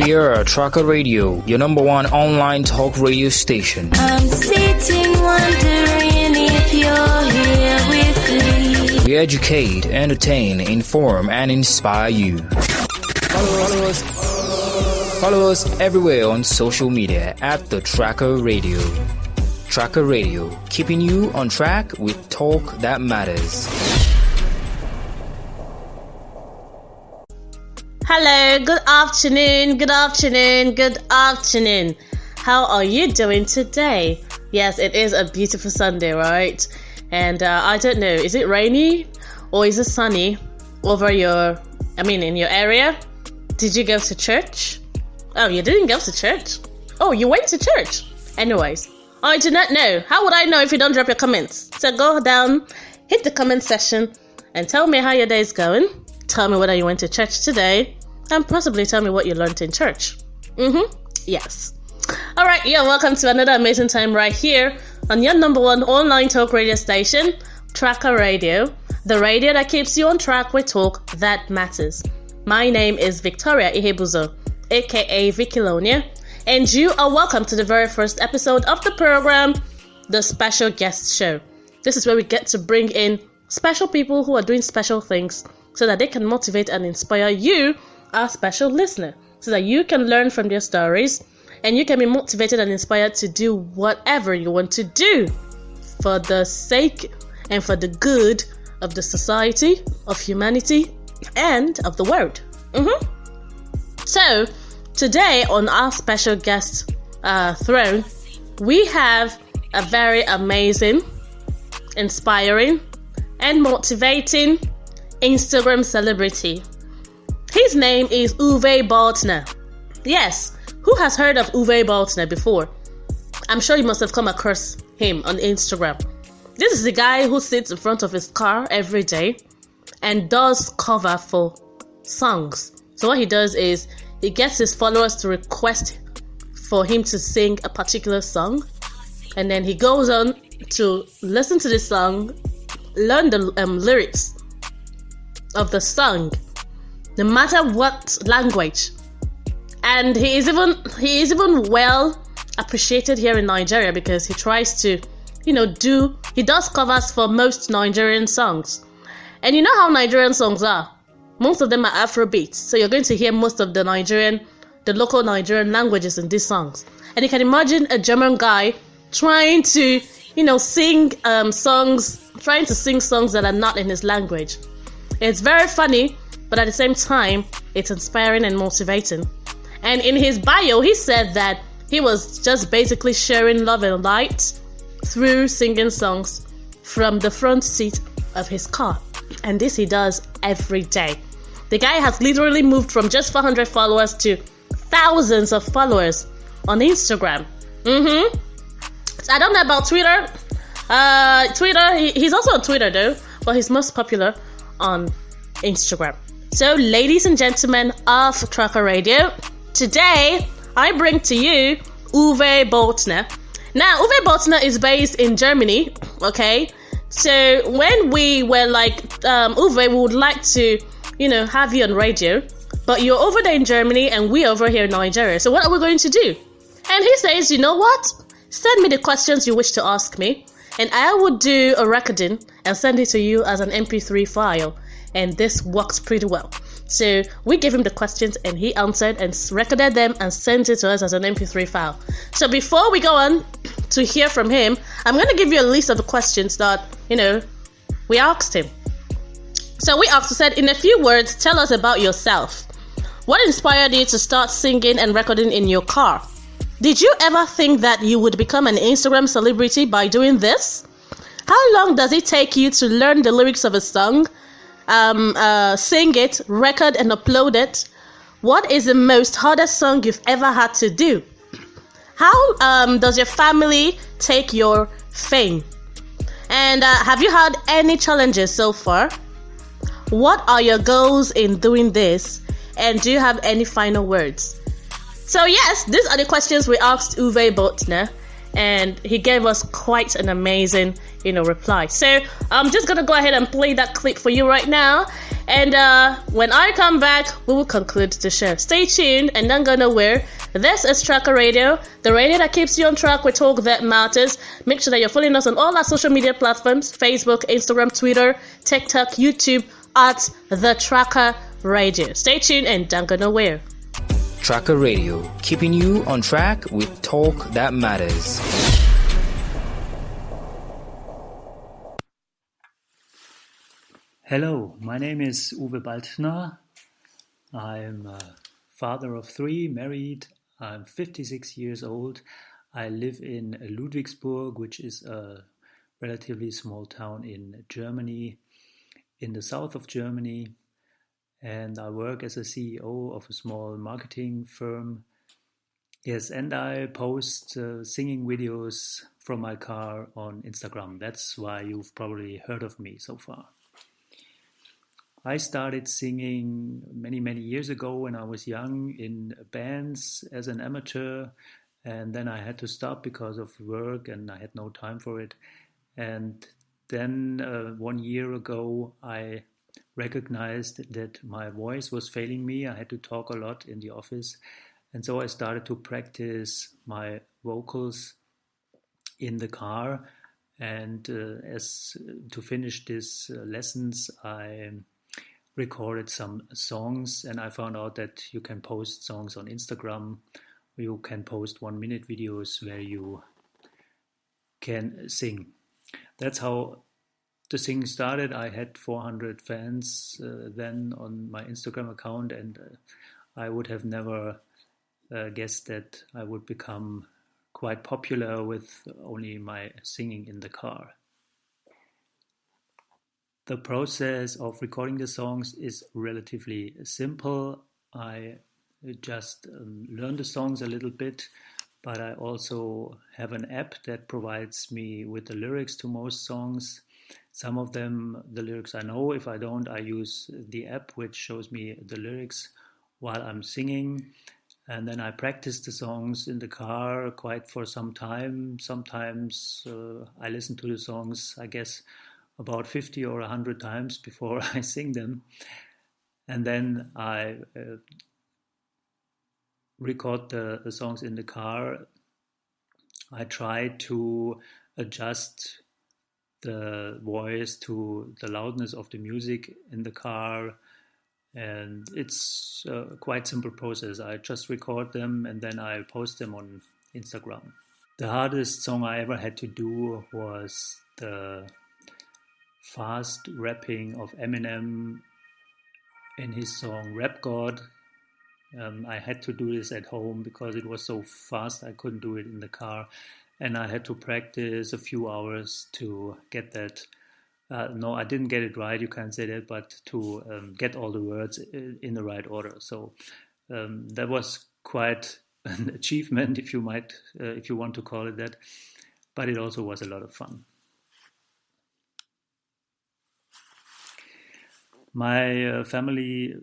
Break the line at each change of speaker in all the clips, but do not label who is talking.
We are Tracker Radio, your number one online talk radio station.
I'm sitting wondering if you're here with me.
We educate, entertain, inform, and inspire you. Follow us everywhere on social media at the Tracker Radio. Tracker Radio, keeping you on track with talk that matters.
Hello, good afternoon. How are you doing today? Yes, it is a beautiful Sunday, right? And I don't know, is it rainy or is it sunny over in your area? Did you go to church? Oh, you didn't go to church? Oh, you went to church? Anyways, I do not know. How would I know if you don't drop your comments? So go down, hit the comment section, and tell me how your day is going. Tell me whether you went to church today, and possibly tell me what you learned in church. Yes. Alright, yeah, welcome to another amazing time right here on your number one online talk radio station, Tracker Radio, the radio that keeps you on track with talk that matters. My name is Victoria Ihebuzo, aka Vickylonia, and you are welcome to the very first episode of the program, the Special Guest Show. This is where we get to bring in special people who are doing special things so that they can motivate and inspire you, our special listener, so that you can learn from their stories and you can be motivated and inspired to do whatever you want to do for the sake and for the good of the society, of humanity, and of the world. So, today on our special guest throne, we have a very amazing, inspiring, and motivating Instagram celebrity. His name is Uwe Baltner. Yes, who has heard of Uwe Baltner before? I'm sure you must have come across him on Instagram. This is the guy who sits in front of his car every day and does cover for songs. So what he does is he gets his followers to request for him to sing a particular song, and then he goes on to listen to the song, learn the lyrics of the song, no matter what language. And he is even well appreciated here in Nigeria because he tries to, he does covers for most Nigerian songs. And you know how Nigerian songs are. Most of them are Afrobeats. So you're going to hear most of the local Nigerian languages in these songs. And you can imagine a German guy trying to, sing songs that are not in his language. It's very funny, but at the same time, it's inspiring and motivating. And in his bio, he said that he was just basically sharing love and light through singing songs from the front seat of his car. And this he does every day. The guy has literally moved from just 400 followers to thousands of followers on Instagram. I don't know about Twitter. He's also on Twitter though, but he's most popular on Instagram. So, ladies and gentlemen of Tracker Radio, today I bring to you Uwe Baltner. Now, Uwe Baltner is based in Germany, okay? So, when we were like, Uwe, we would like to, have you on radio, but you're over there in Germany and we're over here in Nigeria. So, what are we going to do? And he says, you know what? Send me the questions you wish to ask me, and I will do a recording and send it to you as an MP3 file. And this works pretty well. So we gave him the questions and he answered and recorded them and sent it to us as an MP3 file. So before we go on to hear from him, I'm going to give you a list of the questions that, we asked him. So we said, in a few words, tell us about yourself. What inspired you to start singing and recording in your car? Did you ever think that you would become an Instagram celebrity by doing this? How long does it take you to learn the lyrics of a song? Sing it, record and upload it? What is the most hardest song you've ever had to do? How does your family take your fame? And have you had any challenges so far? What are your goals in doing this? And do you have any final words? So yes, these are the questions we asked Uwe Baltner, and he gave us quite an amazing, reply. So I'm just gonna go ahead and play that clip for you right now, And when I come back, we will conclude the show. Stay tuned and don't go nowhere. This is Tracker Radio, the radio that keeps you on track with talk that matters. Make sure that you're following us on all our social media platforms: Facebook, Instagram, Twitter, TikTok, YouTube, at The Tracker Radio. Stay tuned and don't go nowhere.
Tracker Radio, keeping you on track with talk that matters.
Hello, my name is Uwe Baltner. I'm a father of 3, married. I'm 56 years old. I live in Ludwigsburg, which is a relatively small town in Germany, in the south of Germany. And I work as a CEO of a small marketing firm. Yes, and I post singing videos from my car on Instagram. That's why you've probably heard of me so far. I started singing many, many years ago when I was young in bands as an amateur, and then I had to stop because of work and I had no time for it. And then 1 year ago, I recognized that my voice was failing me. I had to talk a lot in the office. And so I started to practice my vocals in the car. And as to finish these lessons, I recorded some songs, and I found out that you can post songs on Instagram. You can post 1-minute videos where you can sing. That's how the singing started. I had 400 fans then on my Instagram account, and I would have never guessed that I would become quite popular with only my singing in the car. The process of recording the songs is relatively simple. I just learn the songs a little bit, but I also have an app that provides me with the lyrics to most songs. Some of them, the lyrics I know. If I don't, I use the app which shows me the lyrics while I'm singing. And then I practice the songs in the car quite for some time. Sometimes I listen to the songs, I guess, about 50 or 100 times before I sing them. And then I record the songs in the car. I try to adjust the voice to the loudness of the music in the car. And it's a quite simple process. I just record them and then I post them on Instagram. The hardest song I ever had to do was the fast rapping of Eminem in his song Rap God. I had to do this at home because it was so fast I couldn't do it in the car, and I had to practice a few hours to get that. No, I didn't get it right, you can't say that, but to get all the words in the right order. So that was quite an achievement, if you want to call it that, but it also was a lot of fun. My family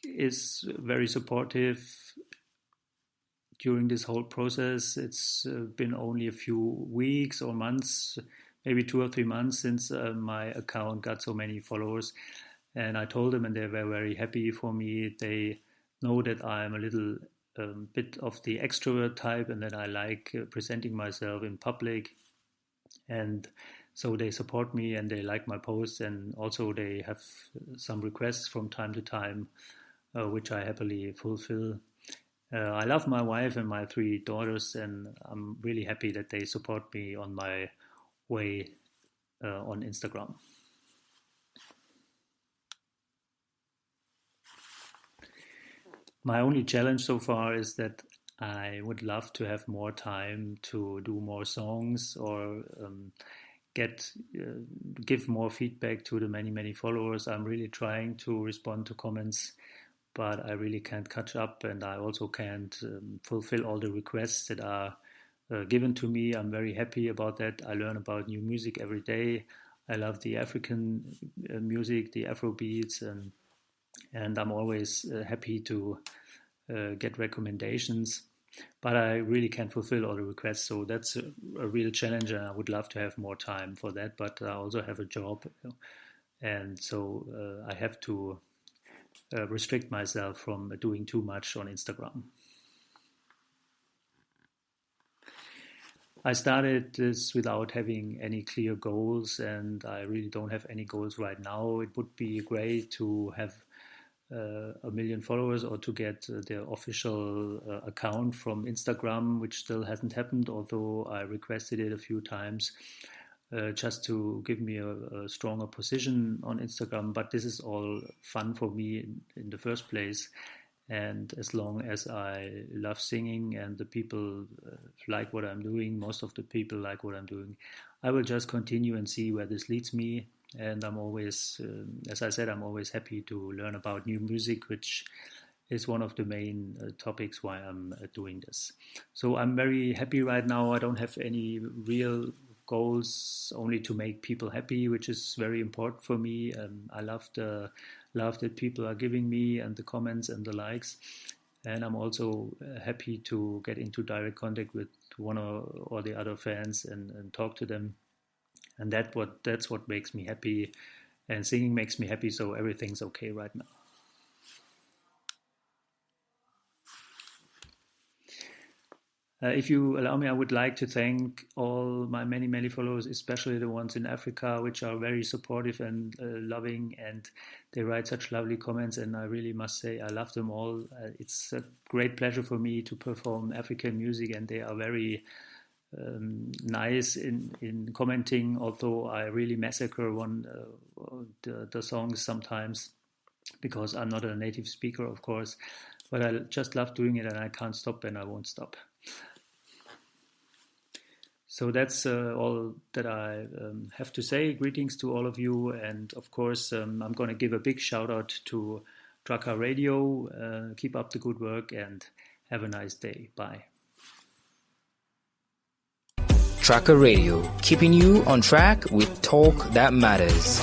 is very supportive during this whole process. It's been only a few weeks or months, maybe 2 or 3 months since my account got so many followers. And I told them, and they were very happy for me. They know that I'm a little bit of the extrovert type and that I like presenting myself in public. And so they support me and they like my posts, and also they have some requests from time to time, which I happily fulfill. I love my wife and my 3 daughters, and I'm really happy that they support me on my way on Instagram. My only challenge so far is that I would love to have more time to do more songs or give more feedback to the many followers. I'm really trying to respond to comments, but I really can't catch up, and I also can't fulfill all the requests that are given to me. I'm very happy about that. I learn about new music every day. I love the African music, the Afro beats, and I'm always happy to get recommendations. But I really can't fulfill all the requests, so that's a real challenge, and I would love to have more time for that. But I also have a job, and so I have to restrict myself from doing too much on Instagram. I started this without having any clear goals, and I really don't have any goals right now. It would be great to have 1 million followers, or to get their official account from Instagram, which still hasn't happened, although I requested it a few times just to give me a stronger position on Instagram. But this is all fun for me in the first place. And as long as I love singing and the people like what I'm doing, most of the people like what I'm doing, I will just continue and see where this leads me. And I'm always, as I said, I'm always happy to learn about new music, which is one of the main topics why I'm doing this. So I'm very happy right now. I don't have any real goals, only to make people happy, which is very important for me. I love the love that people are giving me and the comments and the likes. And I'm also happy to get into direct contact with one or the other fans and talk to them. And that's what makes me happy. And singing makes me happy, so everything's okay right now. If you allow me, I would like to thank all my many, many followers, especially the ones in Africa, which are very supportive and loving, and they write such lovely comments, and I really must say I love them all. It's a great pleasure for me to perform African music, and they are very nice in commenting, although I really massacre the songs sometimes, because I'm not a native speaker, of course, but I just love doing it, and I can't stop, and I won't stop. So that's all that I have to say. Greetings to all of you. And of course, I'm going to give a big shout out to Tracker Radio. Keep up the good work and have a nice day. Bye.
Tracker Radio, keeping you on track with talk that matters.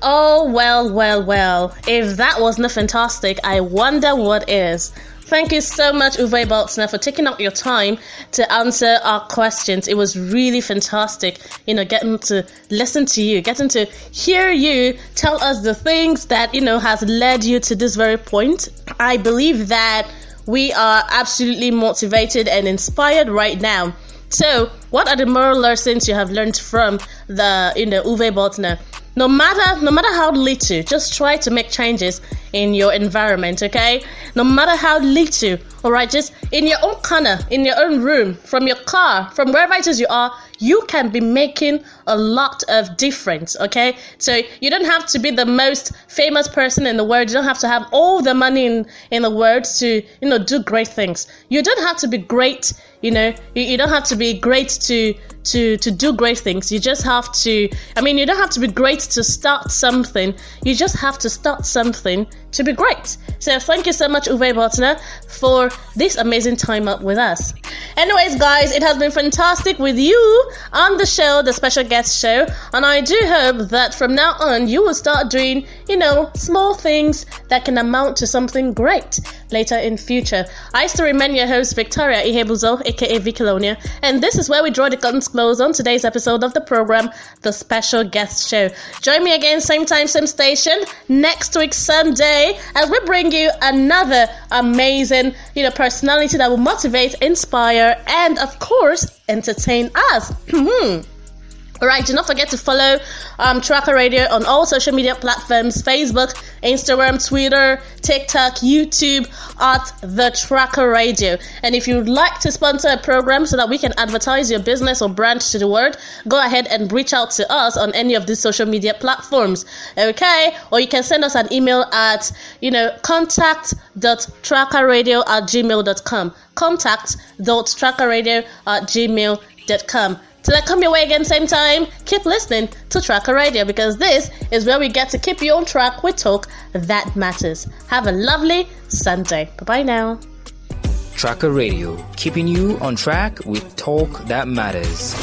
Oh, well. If that wasn't fantastic, I wonder what is. Thank you so much, Uwe Baltner, for taking up your time to answer our questions. It was really fantastic, getting to listen to you, getting to hear you tell us the things that, has led you to this very point. I believe that we are absolutely motivated and inspired right now. So, what are the moral lessons you have learned from the, Uwe Baltner? No matter how little, just try to make changes in your environment, okay? No matter how little, all right? Just in your own corner, in your own room, from your car, from wherever it is you are, you can be making a lot of difference, okay? So you don't have to be the most famous person in the world. You don't have to have all the money in the world to, do great things. You don't have to be great, you don't have to be great to do great things. You just have to, you don't have to be great to start something. You just have to start something to be great. So thank you so much, Uwe Baltner, for this amazing time up with us. Anyways, guys, it has been fantastic with you on the show, the special guest show, and I do hope that from now on you will start doing, small things that can amount to something great later in future. I still remain your host, Victoria Ihebuzo, aka Vicolonia, and this is where we draw the curtains close on today's episode of the program, the special guest show. Join me again, same time, same station, next week Sunday, as we bring you another amazing, personality that will motivate, inspire, and of course, entertain us. Alright, do not forget to follow Tracker Radio on all social media platforms: Facebook, Instagram, Twitter, TikTok, YouTube at The Tracker Radio. And if you'd like to sponsor a program so that we can advertise your business or brand to the world, go ahead and reach out to us on any of these social media platforms. Okay? Or you can send us an email at, contact.trackerradio@gmail.com. contact.trackerradio@gmail.com. Till I come your way again same time, keep listening to Tracker Radio, because this is where we get to keep you on track with talk that matters. Have a lovely Sunday. Bye-bye now.
Tracker Radio, keeping you on track with talk that matters.